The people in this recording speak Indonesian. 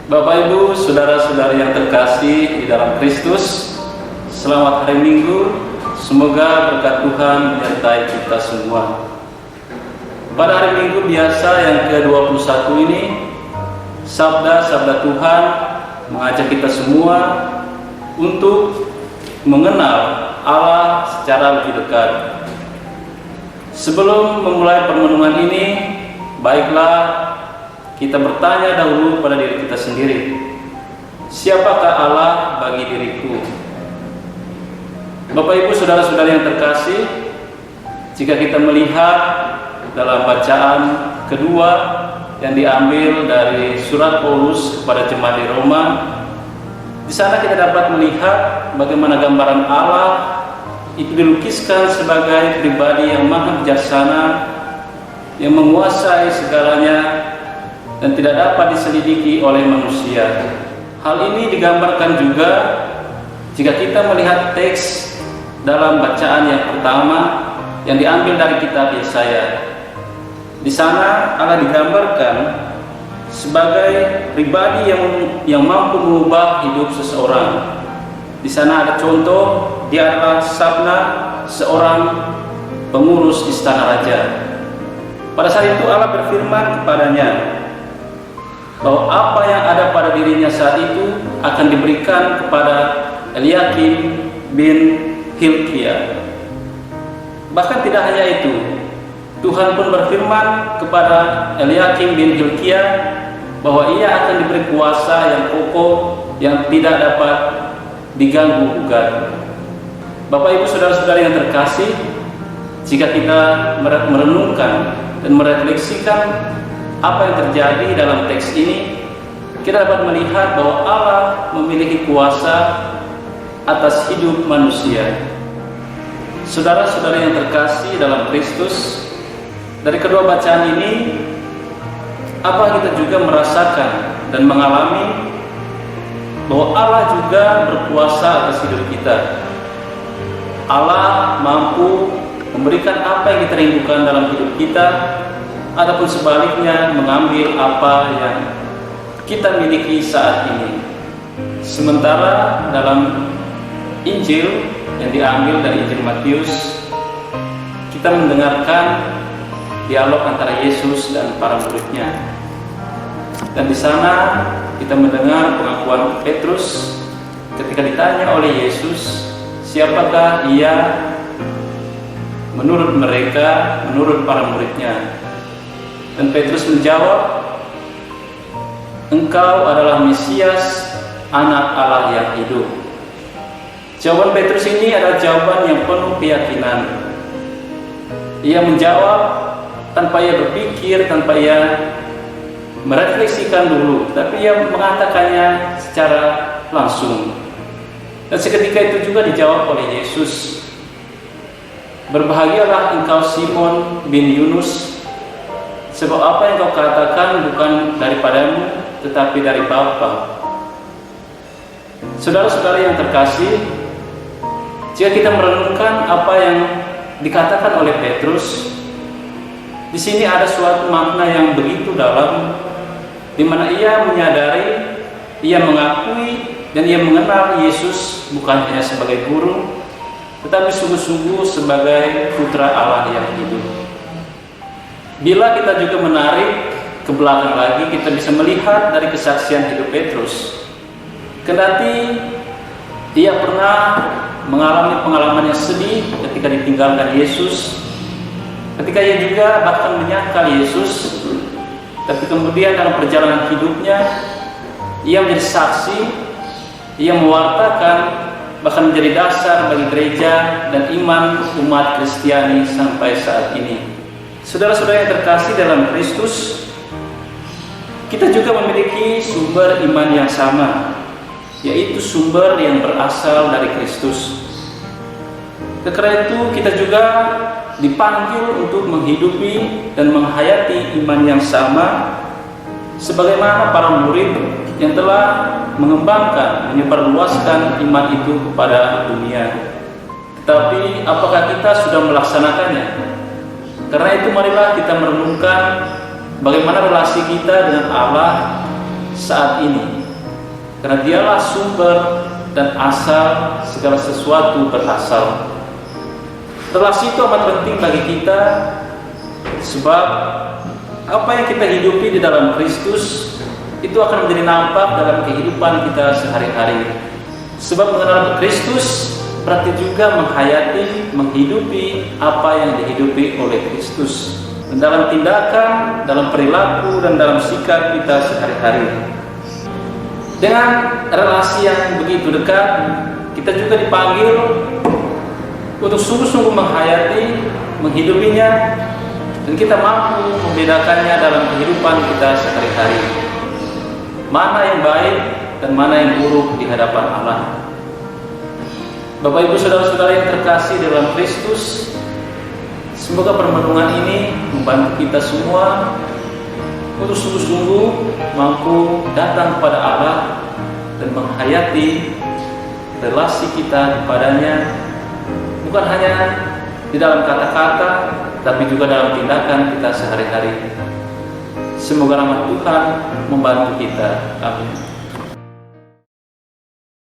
Bapak Ibu, saudara-saudari yang terkasih di dalam Kristus, selamat hari Minggu. Semoga berkat Tuhan menyertai kita semua. Pada hari Minggu biasa yang ke-21 ini, sabda Tuhan mengajak kita semua untuk mengenal Allah secara lebih dekat. Sebelum memulai permenungan ini, baiklah kita bertanya dahulu pada diri kita sendiri, siapakah Allah bagi diriku? Bapak Ibu, saudara-saudari yang terkasih, jika kita melihat dalam bacaan kedua yang diambil dari surat Paulus kepada jemaat di Roma, di sana kita dapat melihat bagaimana gambaran Allah itu dilukiskan sebagai pribadi yang maha bijaksana, yang menguasai segalanya dan tidak dapat diselidiki oleh manusia. Hal ini digambarkan juga jika kita melihat teks dalam bacaan yang pertama yang diambil dari kitab Yesaya. Di sana Allah digambarkan sebagai pribadi yang mampu mengubah hidup seseorang. Di sana ada contoh, dia adalah Sabna, seorang pengurus istana raja. Pada saat itu Allah berfirman kepadanya bahwa apa yang ada pada dirinya saat itu akan diberikan kepada Eliakim bin Hilkia. Bahkan tidak hanya itu, Tuhan pun berfirman kepada Eliakim bin Hilkia bahwa ia akan diberi kuasa yang kokoh yang tidak dapat diganggu gugat. Bapak Ibu, saudara-saudari yang terkasih, jika kita merenungkan dan merefleksikan apa yang terjadi dalam teks ini, kita dapat melihat bahwa Allah memiliki kuasa atas hidup manusia. Saudara-saudari yang terkasih dalam Kristus, dari kedua bacaan ini, apa kita juga merasakan dan mengalami bahwa Allah juga berkuasa atas hidup kita. Allah mampu memberikan apa yang kita rindukan dalam hidup kita, ataupun sebaliknya mengambil apa yang kita miliki saat ini. Sementara dalam Injil yang diambil dari Injil Matius, kita mendengarkan dialog antara Yesus dan para muridnya. Dan di sana kita mendengar pengakuan Petrus ketika ditanya oleh Yesus, siapakah ia menurut mereka, menurut para muridnya. Dan Petrus menjawab, engkau adalah Mesias, anak Allah yang hidup. Jawaban Petrus ini adalah jawaban yang penuh keyakinan. Ia menjawab tanpa ia berpikir, tanpa ia merefleksikan dulu, tapi ia mengatakannya secara langsung. Dan seketika itu juga dijawab oleh Yesus, berbahagialah engkau Simon bin Yunus, sebab apa yang kau katakan bukan daripadamu, tetapi dari Bapa. Saudara-saudara yang terkasih, jika kita merenungkan apa yang dikatakan oleh Petrus, di sini ada suatu makna yang begitu dalam, di mana ia menyadari, ia mengakui, dan ia mengenal Yesus bukan hanya sebagai guru, tetapi sungguh-sungguh sebagai putra Allah yang hidup. Bila kita juga menarik ke belakang lagi, kita bisa melihat dari kesaksian hidup Petrus. Kendati ia pernah mengalami pengalaman yang sedih ketika ditinggalkan Yesus, ketika ia juga bahkan menyangkal Yesus, tapi kemudian dalam perjalanan hidupnya ia menjadi saksi, ia mewartakan, bahkan menjadi dasar bagi gereja dan iman umat Kristiani sampai saat ini. Saudara-saudara yang terkasih dalam Kristus, kita juga memiliki sumber iman yang sama, yaitu sumber yang berasal dari Kristus. Karena itu kita juga dipanggil untuk menghidupi dan menghayati iman yang sama, sebagaimana para murid yang telah mengembangkan, menyebarluaskan iman itu kepada dunia. Tetapi apakah kita sudah melaksanakannya? Karena itu marilah kita merenungkan bagaimana relasi kita dengan Allah saat ini. karena Dialah sumber dan asal segala sesuatu berasal. Relasi itu amat penting bagi kita, sebab apa yang kita hidupi di dalam Kristus itu akan menjadi nampak dalam kehidupan kita sehari-hari. Sebab mengenal Kristus berarti juga menghayati, menghidupi apa yang dihidupi oleh Kristus. Dan dalam tindakan, dalam perilaku, dan dalam sikap kita sehari-hari. Dengan relasi yang begitu dekat, kita juga dipanggil untuk sungguh-sungguh menghayati, menghidupinya, dan kita mampu membedakannya dalam kehidupan kita sehari-hari. Mana yang baik dan mana yang buruk di hadapan Allah. Bapak Ibu Saudara-saudara yang terkasih dalam Kristus, semoga permenungan ini membantu kita semua untuk sungguh-sungguh mampu datang kepada Allah dan menghayati relasi kita kepadanya, bukan hanya di dalam kata-kata, tapi juga dalam tindakan kita sehari-hari. Semoga rahmat Tuhan membantu kita. Amin.